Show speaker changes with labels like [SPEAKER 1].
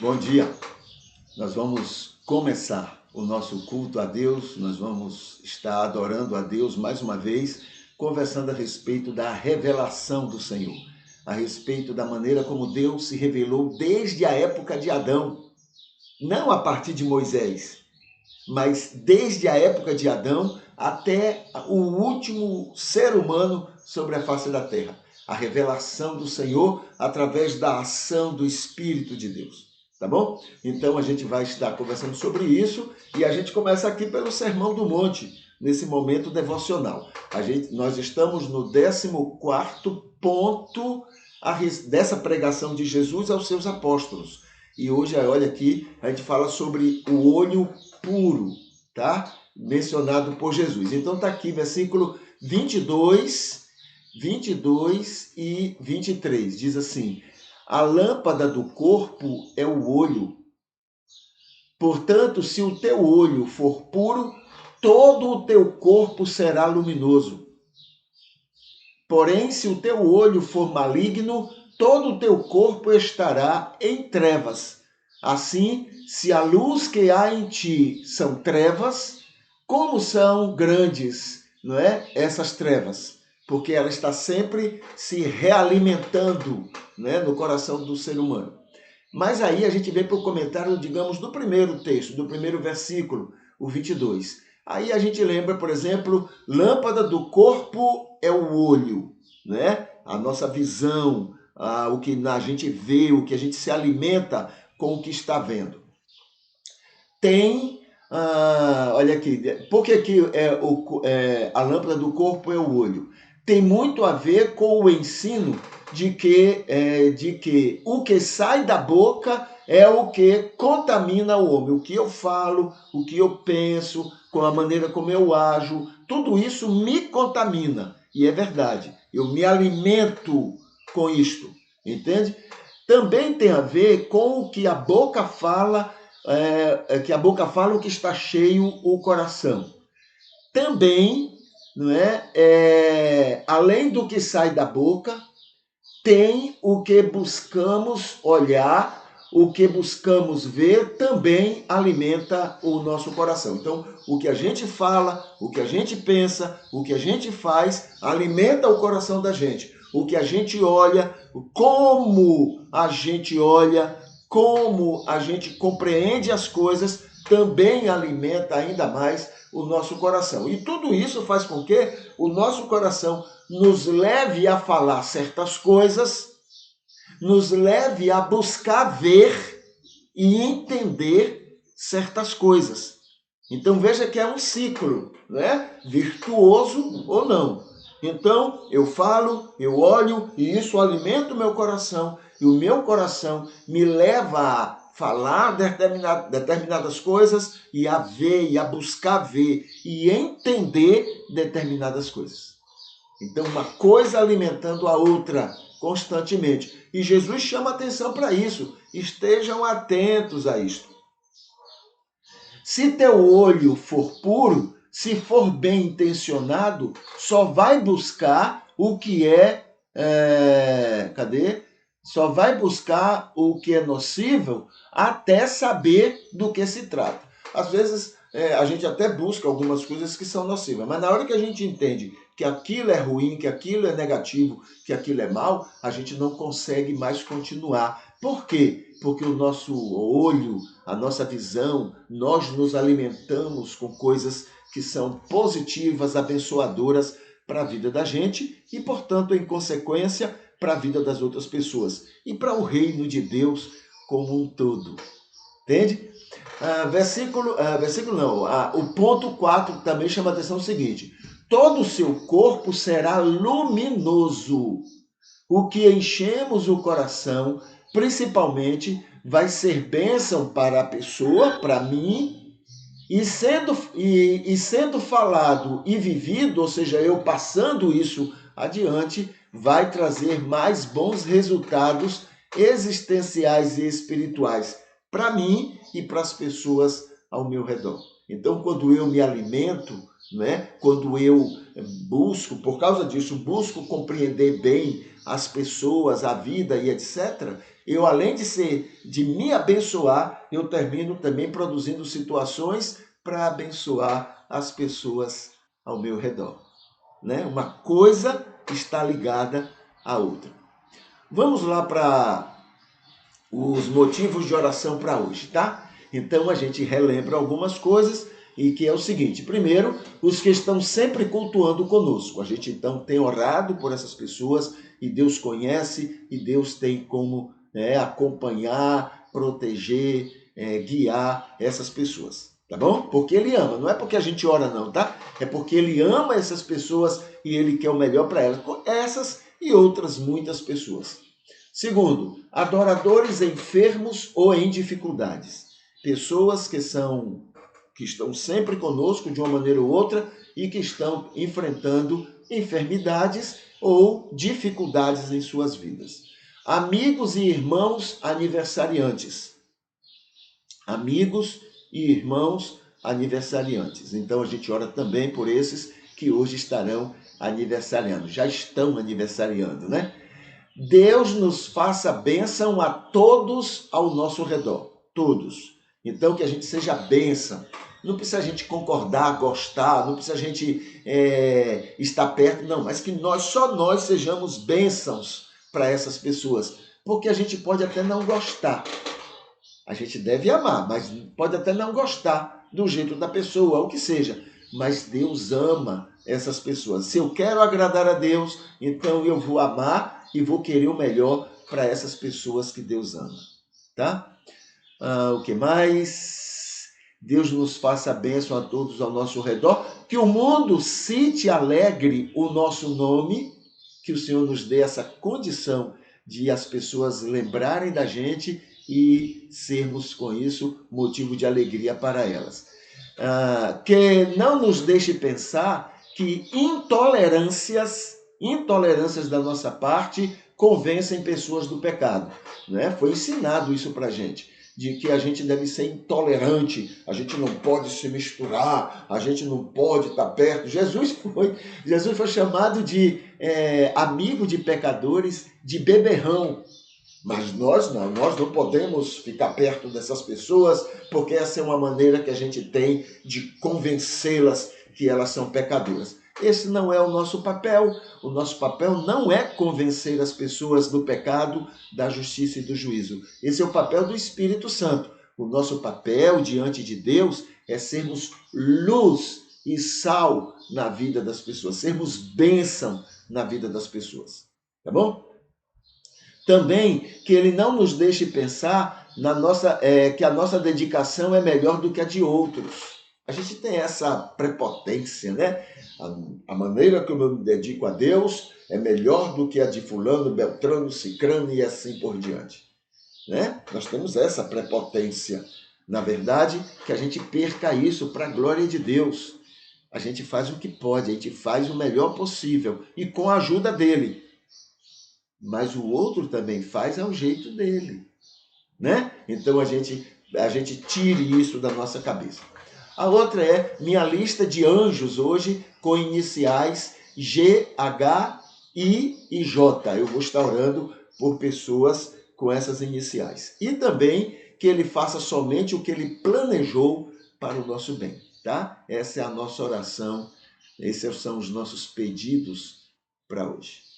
[SPEAKER 1] Bom dia, nós vamos começar o nosso culto a Deus, nós vamos estar adorando a Deus mais uma vez, conversando a respeito da revelação do Senhor, a respeito da maneira como Deus se revelou desde a época de Adão, não a partir de Moisés, mas desde a época de Adão até o último ser humano sobre a face da terra. A revelação do Senhor através da ação do Espírito de Deus. Tá bom? Então a gente vai estar conversando sobre isso e a gente começa aqui pelo Sermão do Monte, nesse momento devocional. Nós estamos no 14º ponto dessa pregação de Jesus aos seus apóstolos. E hoje, olha aqui, a gente fala sobre o olho puro, tá? Mencionado por Jesus. Então tá aqui, versículo 22 e 23. Diz assim: a lâmpada do corpo é o olho. Portanto, se o teu olho for puro, todo o teu corpo será luminoso. Porém, se o teu olho for maligno, todo o teu corpo estará em trevas. Assim, se a luz que há em ti são trevas, como são grandes, não é? Essas trevas, porque ela está sempre se realimentando, né, no coração do ser humano. Mas aí a gente vem para o comentário, digamos, do primeiro texto, do primeiro versículo, o 22. Aí a gente lembra, por exemplo, lâmpada do corpo é o olho, né? A nossa visão, o que a gente vê, o que a gente se alimenta com o que está vendo. Tem, olha aqui, por que a lâmpada do corpo é o olho? Tem muito a ver com o ensino de que o que sai da boca é o que contamina o homem. O que eu falo, o que eu penso, com a maneira como eu ajo, tudo isso me contamina. E é verdade, eu me alimento com isto, entende? Também tem a ver com o que a boca fala, o que está cheio o coração. Também, não além do que sai da boca, tem o que buscamos olhar, o que buscamos ver, também alimenta o nosso coração. Então, o que a gente fala, o que a gente pensa, o que a gente faz, alimenta o coração da gente. O que a gente olha, como a gente olha, como a gente compreende as coisas, também alimenta ainda mais o nosso coração. E tudo isso faz com que o nosso coração nos leve a falar certas coisas, nos leve a buscar ver e entender certas coisas. Então veja que é um ciclo, né? Virtuoso ou não. Então eu falo, eu olho e isso alimenta o meu coração e o meu coração me leva a falar determinadas coisas e a ver e a buscar ver e entender determinadas coisas. Então, uma coisa alimentando a outra constantemente. E Jesus chama atenção para isso. Estejam atentos a isto. Se teu olho for puro, se for bem intencionado, só vai buscar o que Só vai buscar o que é nocivo até saber do que se trata. Às vezes, a gente até busca algumas coisas que são nocivas, mas na hora que a gente entende que aquilo é ruim, que aquilo é negativo, que aquilo é mal, a gente não consegue mais continuar. Por quê? Porque o nosso olho, a nossa visão, nós nos alimentamos com coisas que são positivas, abençoadoras para a vida da gente e, portanto, em consequência, para a vida das outras pessoas e para o reino de Deus como um todo. Entende? O ponto 4 também chama a atenção o seguinte: todo o seu corpo será luminoso. O que enchemos o coração, principalmente, vai ser bênção para a pessoa, para mim, e sendo falado e vivido, ou seja, eu passando isso adiante, vai trazer mais bons resultados existenciais e espirituais para mim e para as pessoas ao meu redor. Então, quando eu me alimento, quando eu busco, por causa disso, busco compreender bem as pessoas, a vida e etc., eu, além de me abençoar, eu termino também produzindo situações para abençoar as pessoas ao meu redor. Né? Uma coisa está ligada à outra. Vamos lá para os motivos de oração para hoje, tá? Então a gente relembra algumas coisas e que é o seguinte: primeiro, os que estão sempre cultuando conosco. A gente então tem orado por essas pessoas e Deus conhece e Deus tem como acompanhar, proteger, guiar essas pessoas. Tá bom? Porque Ele ama, não é porque a gente ora não, tá? É porque Ele ama essas pessoas e Ele quer o melhor para elas. Essas e outras muitas pessoas. Segundo, adoradores enfermos ou em dificuldades. Pessoas que estão sempre conosco de uma maneira ou outra e que estão enfrentando enfermidades ou dificuldades em suas vidas. Amigos e irmãos aniversariantes. Amigos e irmãos aniversariantes. Então a gente ora também por esses que hoje estarão aniversariando, já estão aniversariando, né? Deus nos faça bênção a todos ao nosso redor. Todos. Então, que a gente seja bênção. Não precisa a gente concordar, gostar, não precisa a gente estar perto, não. Mas que só nós sejamos bênçãos para essas pessoas. Porque a gente pode até não gostar. A gente deve amar, mas pode até não gostar do jeito da pessoa, o que seja. Mas Deus ama essas pessoas. Se eu quero agradar a Deus, então eu vou amar e vou querer o melhor para essas pessoas que Deus ama. Tá? O que mais? Deus nos faça bênção a todos ao nosso redor. Que o mundo cite alegre o nosso nome. Que o Senhor nos dê essa condição de as pessoas lembrarem da gente e sermos com isso motivo de alegria para elas. Que não nos deixe pensar que intolerâncias da nossa parte convencem pessoas do pecado. Né? Foi ensinado isso para a gente, de que a gente deve ser intolerante, a gente não pode se misturar, a gente não pode estar perto. Jesus foi chamado de amigo de pecadores, de beberrão. Mas nós não podemos ficar perto dessas pessoas, porque essa é uma maneira que a gente tem de convencê-las que elas são pecadoras. Esse não é o nosso papel. O nosso papel não é convencer as pessoas do pecado, da justiça e do juízo. Esse é o papel do Espírito Santo. O nosso papel diante de Deus é sermos luz e sal na vida das pessoas, sermos bênção na vida das pessoas. Tá bom? Também que ele não nos deixe pensar que a nossa dedicação é melhor do que a de outros. A gente tem essa prepotência, né? A maneira como eu me dedico a Deus é melhor do que a de fulano, beltrano, cicrano e assim por diante. Né? Nós temos essa prepotência. Na verdade, que a gente perca isso para a glória de Deus. A gente faz o que pode, a gente faz o melhor possível e com a ajuda dele. Mas o outro também faz ao jeito dele, né? Então a gente tire isso da nossa cabeça. A outra é minha lista de anjos hoje com iniciais G, H, I e J. Eu vou estar orando por pessoas com essas iniciais. E também que ele faça somente o que ele planejou para o nosso bem, tá? Essa é a nossa oração, esses são os nossos pedidos para hoje.